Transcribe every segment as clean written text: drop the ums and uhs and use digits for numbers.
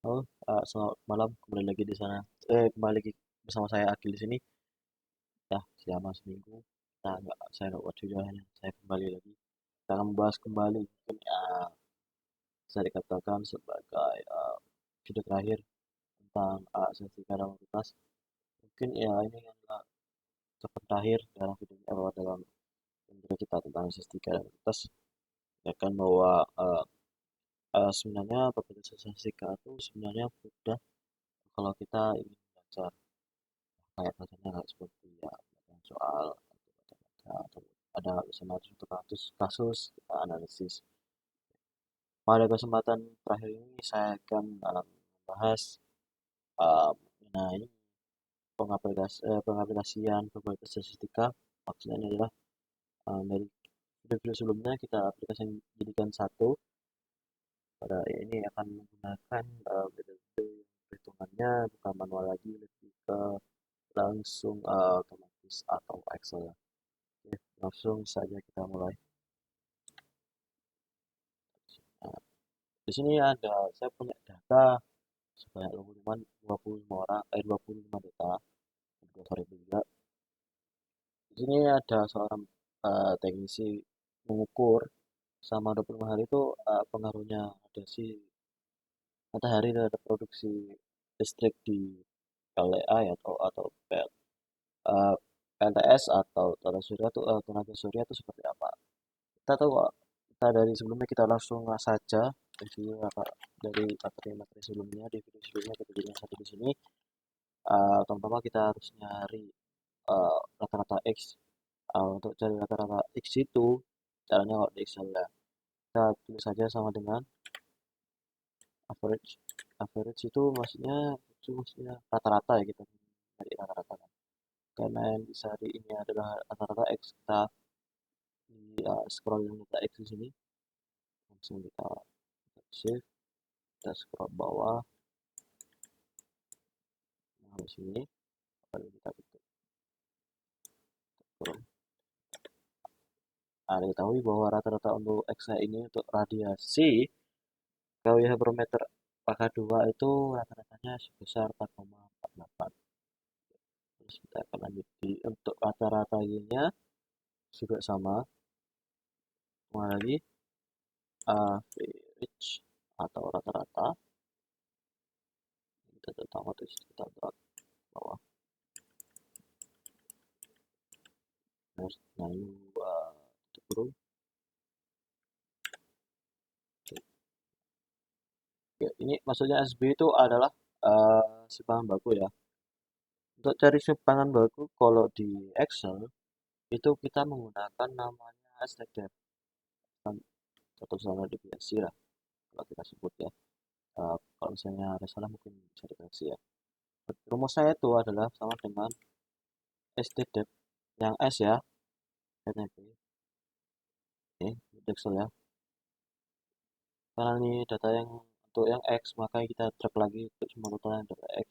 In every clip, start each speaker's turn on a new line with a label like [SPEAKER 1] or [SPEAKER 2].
[SPEAKER 1] Halo, selamat malam. Kembali lagi di sana. Kembali lagi bersama saya Akil di sini. Ya, selama seminggu saya nggak buat video hanya saya kembali lagi. Kita akan membahas kembali mungkin bisa dikatakan sebagai video terakhir tentang statistika dalam lintas. Mungkin ya ini adalah cepat terakhir dalam video ini dalam video kita tentang statistika dalam lintas. Ya kan bahwa sebenarnya pembelajaran statistika itu sebenarnya mudah kalau kita ingin belajar kayak bacanya nggak seperti ya bacaan soal atau ada misalnya untuk kasus kita analisis. Pada kesempatan terakhir ini saya akan membahas mengenai pengaplikasian berbagai statistika. Maksudnya ini adalah dari video-video sebelumnya kita aplikasikan jadikan satu. Pada ini akan menggunakan metode perhitungannya bukan manual lagi, lebih ke langsung otomatis atau Excel ya. Oke, langsung saja kita mulai. Nah, di sini saya punya data sebanyak 25 orang, 25 data, sorry juga. Di sini ada seorang teknisi mengukur selama 25 hari itu pengaruhnya radiasi matahari terhadap produksi listrik di PLTA ya, atau eh, PLTS atau tenaga surya itu seperti apa. Kita tahu kita dari sebelumnya kita langsung saja review apa dari materi-materi sebelumnya di video sebelumnya kita jadi yang satu di sini. Pertama kita harus nyari rata-rata X. Untuk cari rata-rata X itu caranya kalau di Excel ya kita tulis saja sama dengan average. Average itu maksudnya rata-rata ya, kita cari rata-rata kan. Karena yang dicari ini adalah rata-rata X, kita di scroll yang data X di sini langsung kita save, kita scroll bawah. Nah, di sini lalu kita tutup. Nah, diketahui bahwa rata-rata untuk X ini untuk radiasi KWH per meter pangkat 2 itu rata-ratanya sebesar 4,48. Terus kita akan lanjut untuk rata-rata Y-nya juga sama. Kembali lagi average atau rata-rata. Kita terutama terus kita drag bawah. Lalu tutup kurung. Oke, ini maksudnya SB itu adalah simpangan baku ya. Untuk cari simpangan baku kalau di Excel itu kita menggunakan namanya STDEV, kan satu standar deviasi lah kalau kita sebut ya. Kalau misalnya ada salah mungkin bisa dikoreksi ya. Rumusnya itu adalah sama dengan STDEV yang S ya, STDEV. Oke, di Excel ya. Karena ini data yang untuk yang X, maka kita drag lagi untuk semua data yang data X.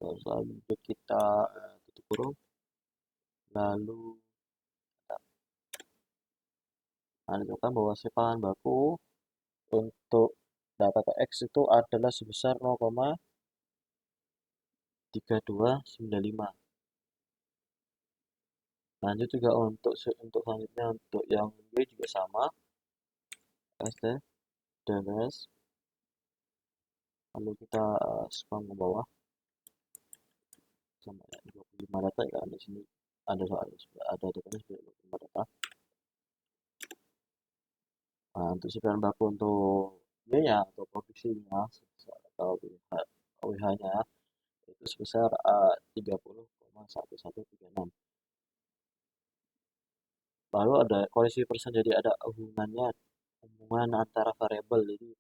[SPEAKER 1] Terus selanjutnya kita tutup kurung, lalu menunjukkan bahwa simpangan baku untuk data X itu adalah sebesar 0,3295. Lanjut juga untuk selanjutnya untuk yang B juga sama, ST, DNS, lalu kita spam ke bawah sama 25 data ya, di sini ada soal ada datanya sudah 25 data. Nah, untuk simpangan baku untuk B-nya atau produksinya atau WH-nya itu sebesar 30,1136. Lalu ada koalisi persen, jadi ada hubungan antara variabel, jadi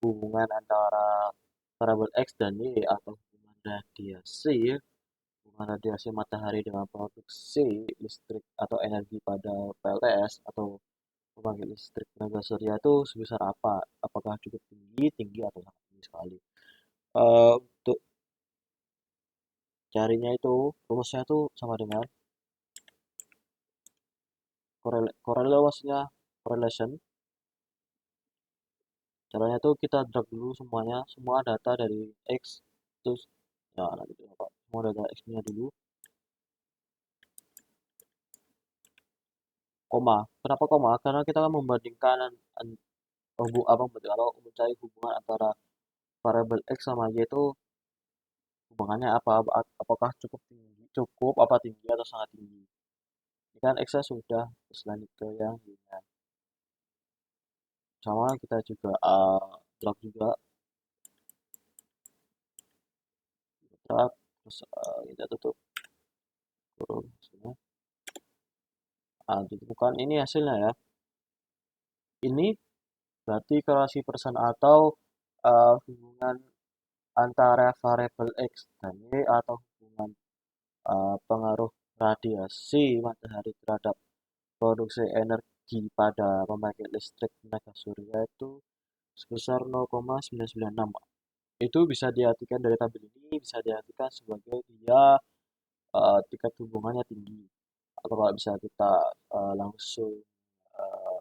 [SPEAKER 1] hubungan antara variabel X dan Y atau hubungan radiasi matahari dengan produksi listrik atau energi pada PLTS atau pembangkit listrik tenaga surya itu sebesar apa? Apakah cukup tinggi, tinggi atau sangat tinggi sekali? Untuk carinya itu rumusnya itu sama dengan correlation Caranya tuh kita drag dulu semuanya, semua data dari X, terus ya nanti apa, semua data X-nya dulu, koma. Kenapa koma? Karena kita akan membandingkan kalau mencari hubungan antara variabel X sama Y itu hubungannya apa, apakah cukup tinggi, cukup apa tinggi atau sangat tinggi. Ini kan X-nya sudah, terus lanjut ke yang Y-nya. Sama kita juga drag juga, drag, terus kita tutup kurung. Nah, gitu bukan ini hasilnya ya. Ini berarti korelasi persen atau hubungan antara variabel X dan Y atau hubungan pengaruh radiasi matahari terhadap produksi energi pada pembangkit listrik tenaga surya itu sebesar 0,996. Itu bisa diartikan dari tabel ini, bisa diartikan sebagai dia tingkat hubungannya tinggi. Atau kalau bisa kita langsung uh,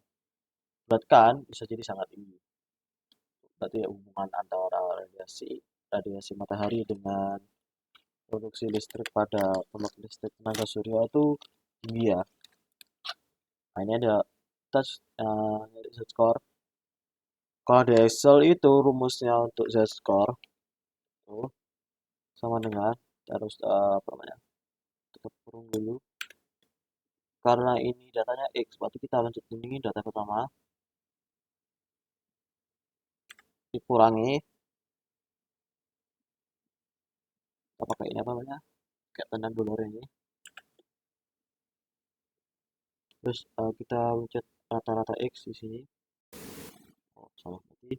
[SPEAKER 1] bulatkan, bisa jadi sangat tinggi. Berarti hubungan antara radiasi matahari dengan produksi listrik pada pembangkit listrik tenaga surya itu tinggi ya. Nah, ini ada touch z-score. Kalau di Excel itu rumusnya untuk z-score tuh sama dengan harus apa namanya? Tutup kurung dulu. Karena ini datanya X, berarti kita lanjut ini data pertama dikurangi, kita pakai ini apa namanya? Kayak tanda dolar ini. Terus kita pencet rata-rata X di sini. Oh, salah berarti.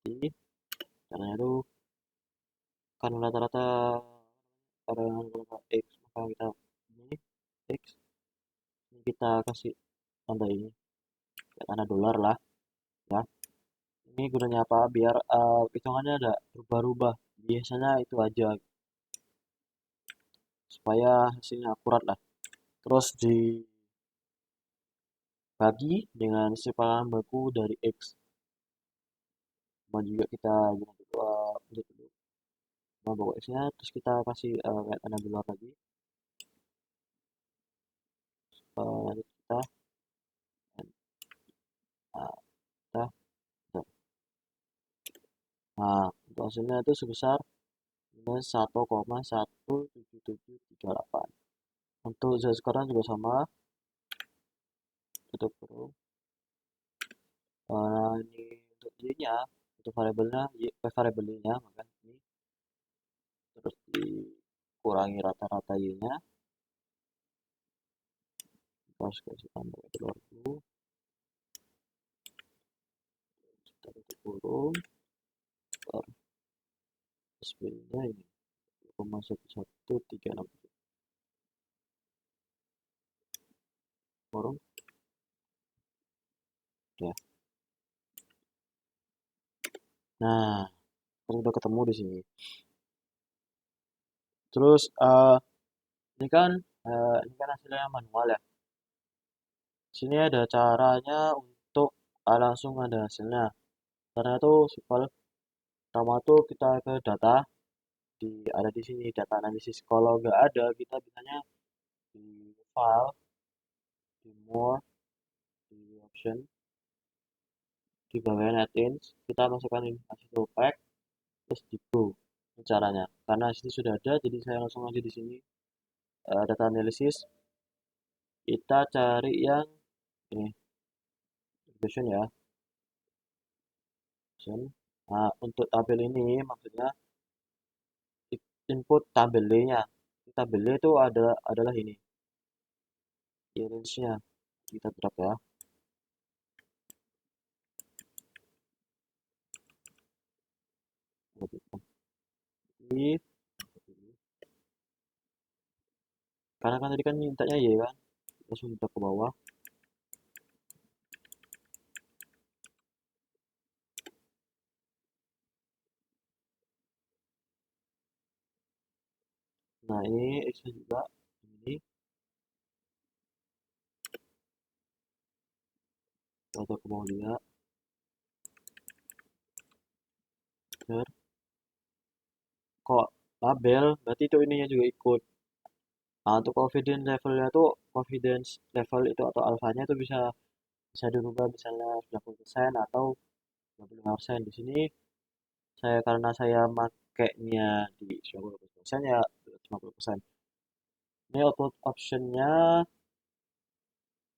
[SPEAKER 1] Jadi caranya itu kan rata-rata karena rata X, maka kita ini X, ini kita kasih tanda ini, kayak tanda dolar lah ya. Ini gunanya apa? Biar hitungannya ada berubah-ubah. Biasanya itu aja supaya hasilnya akurat lah. Terus dibagi dengan simpanan baku dari X. Kemudian juga kita guna dulu, lanjut dulu. Baku X-nya, terus kita kasih kayak tanda dolar lagi. Lanjut kita, nah, kita, kita. Nah, untuk hasilnya itu sebesar minus 1,17738. Untuk z score juga sama, tutup kurung. Ini untuk y-nya, untuk variabelnya, variabelnya, maka ini terus dikurangi rata-rata y-nya, terus kasih tambah telur dulu, kita tutup kurung, terus y-nya ini 0,11367 kurung, ya. Nah, udah ketemu di sini. Terus ini kan hasilnya manual ya. Sini ada caranya untuk langsung ada hasilnya. Caranya itu simpel. Pertama tuh kita ke data, ada di sini data analisis. Kalau nggak ada, kita bisanya di file, di more, di option, di bagian add-ins, kita masukkan informasi pack, terus di go. Ini caranya. Karena sini sudah ada, jadi saya langsung aja di sini data analisis. Kita cari yang ini, version ya. Version. Nah, untuk tabel ini maksudnya input tabelnya. Tabelnya itu adalah ini, range-nya. Kita drag ya. Ini karena kan tadi kan mintanya Y kan, langsung drag ke bawah. Nah ini X-nya juga ini atau aku mau lihat bener kok label berarti itu ininya juga ikut. Nah, untuk confidence level itu atau alfanya itu bisa bisa dirubah misalnya 90% atau 25%. Di sini karena saya makainya di 90% ya 50%. Ini output optionnya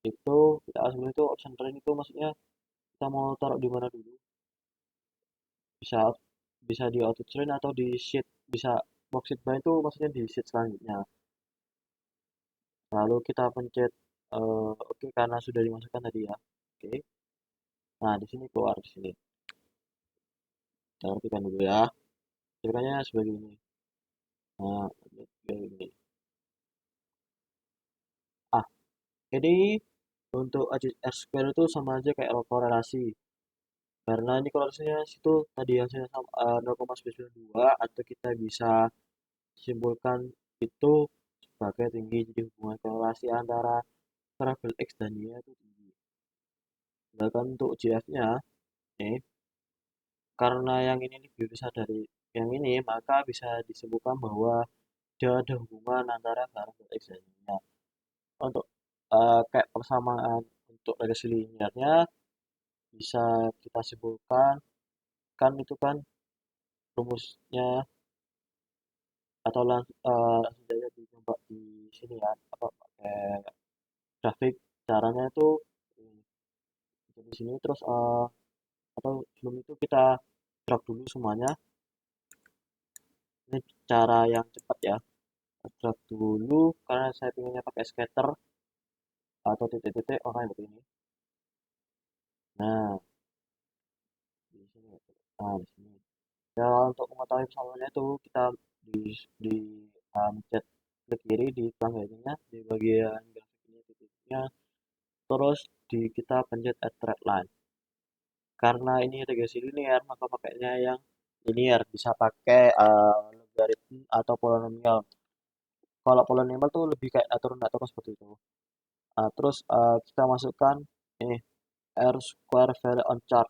[SPEAKER 1] itu kita sebelum itu option train itu maksudnya kita mau taruh di mana dulu. Bisa bisa di auto train atau di sheet, bisa box sheet by itu maksudnya di sheet selanjutnya. Lalu kita pencet oke karena sudah dimasukkan tadi ya. Oke. Nah, di sini keluar di sini. Kita rapikan dulu ya. Ceritanya sebagai ini. Nah, sebagai ini. Ah, jadi untuk R square itu sama aja kayak korelasi. Karena ini korelasinya situ tadi yang saya 0,992 atau kita bisa simpulkan itu sebagai tinggi. Jadi hubungan korelasi antara variabel X dan Y itu tinggi. Sedangkan untuk GF-nya, nih, karena yang ini lebih besar dari yang ini, maka bisa disebutkan bahwa dia ada hubungan antara variabel X dan Y-nya. Untuk kayak persamaan untuk garis linearnya bisa kita simpulkan kan itu kan rumusnya atau langsung saja dicoba di sini ya apa pakai grafik caranya itu di sini terus atau sebelum itu kita drag dulu semuanya. Ini cara yang cepat ya, drag dulu karena saya pinginnya pakai scatter atau titik-titik orang yang begini. Nah, di sini. Nah, di sini. Ya, untuk mengetahui pesangonnya itu kita di pencet klik kiri di pelanggarannya di bagian grafik ini titiknya, terus kita pencet add thread line. Karena ini regresi linear, maka pakainya yang linear, bisa pakai logaritma atau polinomial. Kalau polinomial tuh lebih kayak atur seperti itu. Nah, terus kita masukkan ini R square value on chart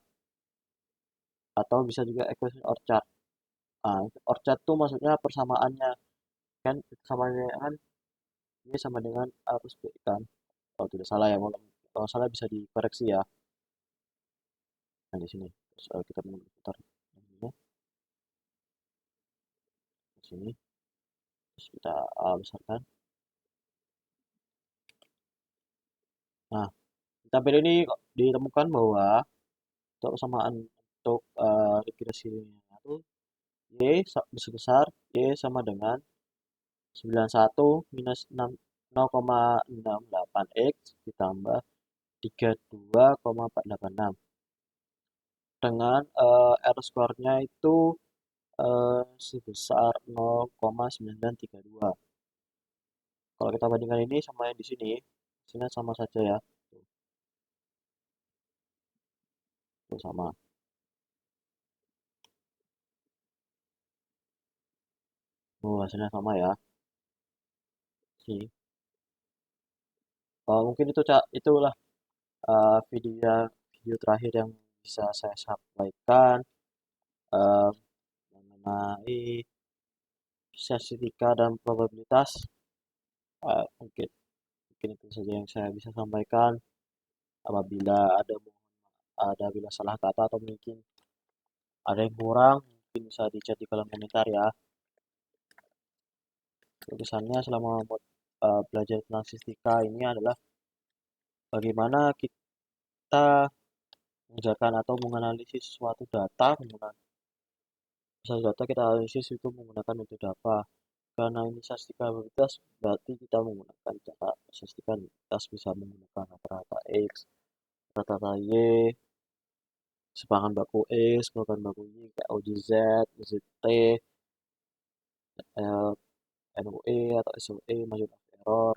[SPEAKER 1] atau bisa juga equation or chart. Nah, or chart tuh maksudnya persamaannya kan persamaannya kan ini sama dengan A plus B kan. Kalau tidak salah ya, kalau salah bisa dikoreksi ya. Nah, di sini. Terus kita putar ini di sini. Terus kita besarkan. Nah, di tabel ini ditemukan bahwa untuk persamaan untuk regresinya itu Y sebesar Y sama dengan 91 minus 6 0,68 X ditambah 32,486 dengan R square-nya itu sebesar 0,9932. Kalau kita bandingkan ini sama yang di sini, hasilnya sama saja ya. Tuh, sama. Hasilnya sama ya. Sih. Mungkin itu itulah video terakhir yang bisa saya sampaikan eh, mengenai statistika dan probabilitas. Mungkin mungkin itu saja yang saya bisa sampaikan. Apabila ada bila salah kata atau mungkin ada yang kurang, mungkin bisa dicat di kolom komentar ya. Tulisannya selama belajar tentang statistika ini adalah bagaimana kita mengerjakan atau menganalisis suatu data menggunakan suatu data kita analisis itu menggunakan metode apa. Karena ini statistika probabilitas berarti kita menggunakan cara statistika kita bisa menggunakan rata-rata X, rata-rata Y, sepakan baku X, sepakan baku Y, kayak OJZ, OJT, NUE atau SUE, margin of error,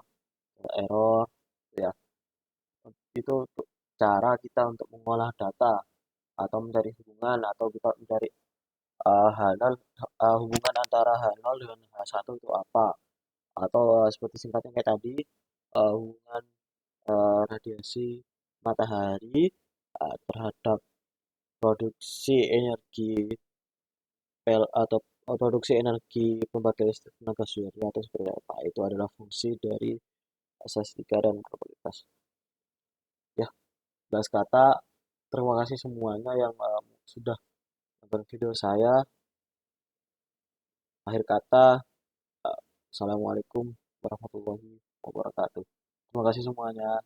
[SPEAKER 1] error, ya. Itu untuk cara kita untuk mengolah data atau mencari hubungan atau kita mencari H0, hubungan antara H0 dengan H1 itu apa? Atau seperti singkatnya kayak tadi, hubungan radiasi matahari terhadap produksi energi atau produksi energi pembangkit listrik tenaga surya atau seperti apa. Itu adalah fungsi dari asas 3 dan probabilitas. Ya, belas kata, terima kasih semuanya yang sudah nonton video saya. Akhir kata, Assalamualaikum warahmatullahi wabarakatuh. Terima kasih semuanya.